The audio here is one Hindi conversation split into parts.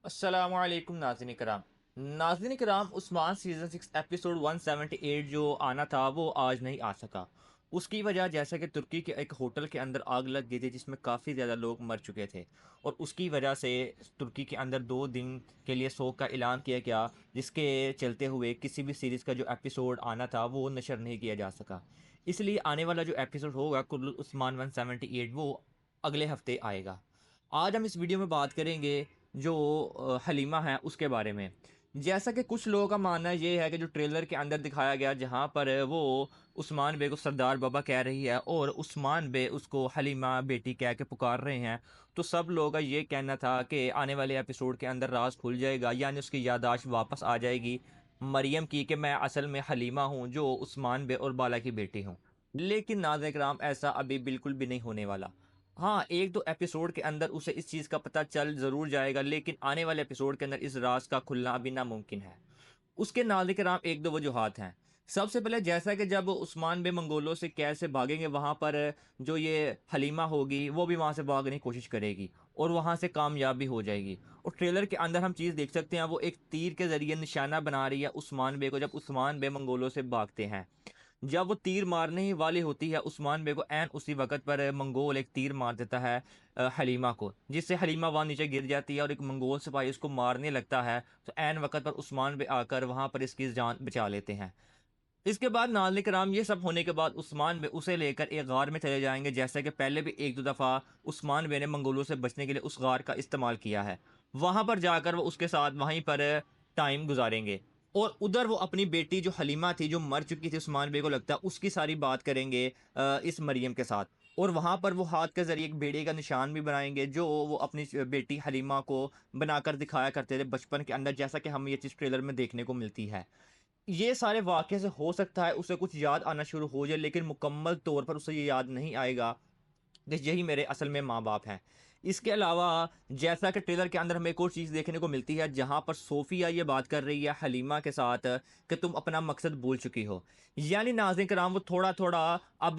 अस्सलामुअलैकुम नाज़रीन कराम। नाज़रीन कराम, उस्मान सीज़न 6 एपिसोड 178 जो आना था वो आज नहीं आ सका। उसकी वजह जैसा कि तुर्की के एक होटल के अंदर आग लग गई थी जिसमें काफ़ी ज़्यादा लोग मर चुके थे, और उसकी वजह से तुर्की के अंदर 2 दिन के लिए शोक का ऐलान किया गया, जिसके चलते हुए किसी भी सीरीज़ का जो एपिसोड आना था वो नशर नहीं किया जा सका। इसलिए आने वाला जो एपिसोड होगा कुल्लुल उस्मान 178 वो अगले हफ्ते आएगा। आज हम इस वीडियो में बात करेंगे जो हलीमा है उसके बारे में। जैसा कि कुछ लोगों का मानना ये है कि जो ट्रेलर के अंदर दिखाया गया जहाँ पर वो उस्मान बे को सरदार बाबा कह रही है और उस्मान बे उसको हलीमा बेटी कह के पुकार रहे हैं, तो सब लोगों का ये कहना था कि आने वाले एपिसोड के अंदर राज खुल जाएगा, यानी उसकी याददाश्त वापस आ जाएगी मरियम की कि मैं असल में हलीमा हूँ जो उस्मान बे और बाला की बेटी हूँ। लेकिन नाज़रीन कराम, ऐसा अभी बिल्कुल भी नहीं होने वाला। हाँ, 1-2 एपिसोड के अंदर उसे इस चीज़ का पता चल ज़रूर जाएगा, लेकिन आने वाले एपिसोड के अंदर इस राज़ का खुलना अभी नामुमकिन है। उसके नाज़रीन कराम 1-2 वजूहात हैं। सबसे पहले जैसा कि जब उस्मान बे मंगोलों से कैद से भागेंगे, वहाँ पर जो ये हलीमा होगी वो भी वहाँ से भागने की कोशिश करेगी और वहाँ से कामयाब भी हो जाएगी। और ट्रेलर के अंदर हम चीज़ देख सकते हैं, वो एक तीर के ज़रिए निशाना बना रही है उस्मान बे को जब उस्मान बे मंगोलों से भागते हैं। जब वो तीर मारने ही वाली होती है उस्मान बे को, ऐन उसी वक़्त पर मंगोल एक तीर मार देता है हलीमा को, जिससे हलीमा वहाँ नीचे गिर जाती है और एक मंगोल सिपाही उसको मारने लगता है, तो ऐन वक़्त पर उस्मान बे आकर वहाँ पर इसकी जान बचा लेते हैं। इसके बाद नाज़रीन किराम, ये सब होने के बाद उस्मान बे उसे लेकर एक गार में चले जाएँगे, जैसा कि पहले भी 1-2 दफ़ा उस्मान बे ने मंगोलों से बचने के लिए उस गार का इस्तेमाल किया है। वहाँ पर जाकर वो उसके साथ वहीं पर टाइम गुज़ारेंगे और उधर वो अपनी बेटी जो हलीमा थी, जो मर चुकी थी उस्मान बे को लगता है, उसकी सारी बात करेंगे इस मरियम के साथ। और वहाँ पर वो हाथ के ज़रिए एक भेड़िए का निशान भी बनाएँगे, जो वो अपनी बेटी हलीमा को बनाकर दिखाया करते थे बचपन के अंदर, जैसा कि हमें ये चीज़ ट्रेलर में देखने को मिलती है। ये सारे वाक़ये से हो सकता है उसे कुछ याद आना शुरू हो जाए, लेकिन मुकम्मल तौर पर उसे ये याद नहीं आएगा कि यही मेरे असल में माँ-बाप हैं। इसके अलावा जैसा कि ट्रेलर के अंदर हमें एक और चीज़ देखने को मिलती है, जहाँ पर सोफ़िया ये बात कर रही है हलीमा के साथ कि तुम अपना मकसद भूल चुकी हो। यानी नाज़रीन कराम, वो थोड़ा-थोड़ा अब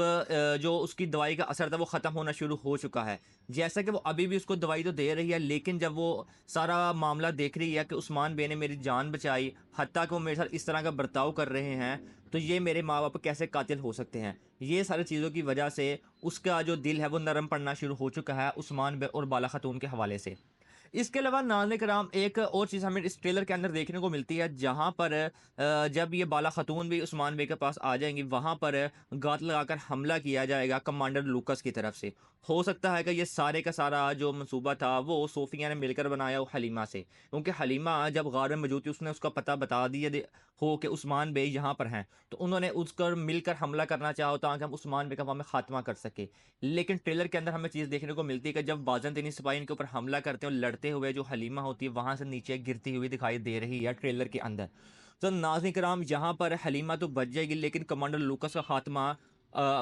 जो उसकी दवाई का असर था वो ख़त्म होना शुरू हो चुका है। जैसा कि वो अभी भी उसको दवाई तो दे रही है, लेकिन जब वो सारा मामला देख रही है कि उस्मान बे ने मेरी जान बचाई, हत्ता कि वो मेरे साथ इस तरह का बर्ताव कर रहे हैं, तो ये मेरे माँ-बाप कैसे कातिल हो सकते हैं? ये सारी चीज़ों की वजह से उसका जो दिल है वो नरम पड़ना शुरू हो चुका है उस्मान बे और बाला खातून के हवाले से। इसके अलावा नाज़रीन कराम, एक और चीज़ हमें इस ट्रेलर के अंदर देखने को मिलती है, जहाँ पर जब ये बाला खातून भी उस्मान बे के पास आ जाएँगी, वहाँ पर घात लगाकर हमला किया जाएगा कमांडर लूकस की तरफ से। हो सकता है कि ये सारे का सारा जो मंसूबा था वो सोफिया ने मिलकर बनाया हो हलीमा से, क्योंकि हलीमा जब गार में मौजूद थी उसने उसका पता बता दिया हो कि उस्मान बे यहाँ पर हैं, तो उन्होंने उसकर मिलकर हमला करना चाहा ताकि हम उस्मान बे का वहाँ में खात्मा कर सके। लेकिन ट्रेलर के अंदर हमें चीज़ देखने को मिलती है कि जब बाज़ानतीनी सिपाही इनके ऊपर हमला करते हैं और लड़ते हुए जो हलीमा होती है वहाँ से नीचे गिरती हुई दिखाई दे रही है ट्रेलर के अंदर। तो नाज़रीन कराम, यहाँ पर हलीमा तो बच जाएगी, लेकिन कमांडर लूकस का खात्मा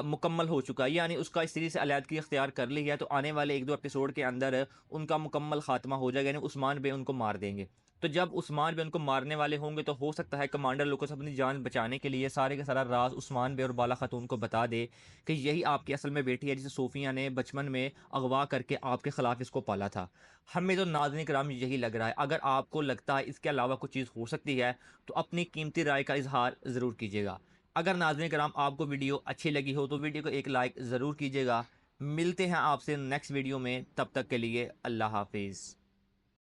मुकम्मल हो चुका है, यानी उसका इस सीरीज़ से अलहदगी इख्तियार कर ली है, तो आने वाले 1-2 एपिसोड के अंदर उनका मुकम्मल खात्मा हो जाएगा, यानी उस्मान बे उनको मार देंगे। तो जब उस्मान बे उनको मारने वाले होंगे, तो हो सकता है कमांडर लूकस अपनी जान बचाने के लिए सारे का सारा राज उस्मान बे और बाला खातून को बता दे कि यही आपकी असल में बेटी है, जिसे सोफिया ने बचपन में अगवा करके आपके खिलाफ इसको पाला था। हमें तो नाज़रीन कराम यही लग रहा है। अगर आपको लगता है इसके अलावा कुछ चीज़ हो सकती है, तो अपनी कीमती राय का इजहार ज़रूर कीजिएगा। अगर नाज़रीन कराम आपको वीडियो अच्छी लगी हो तो वीडियो को एक लाइक ज़रूर कीजिएगा। मिलते हैं आपसे नेक्स्ट वीडियो में, तब तक के लिए अल्लाह हाफिज़।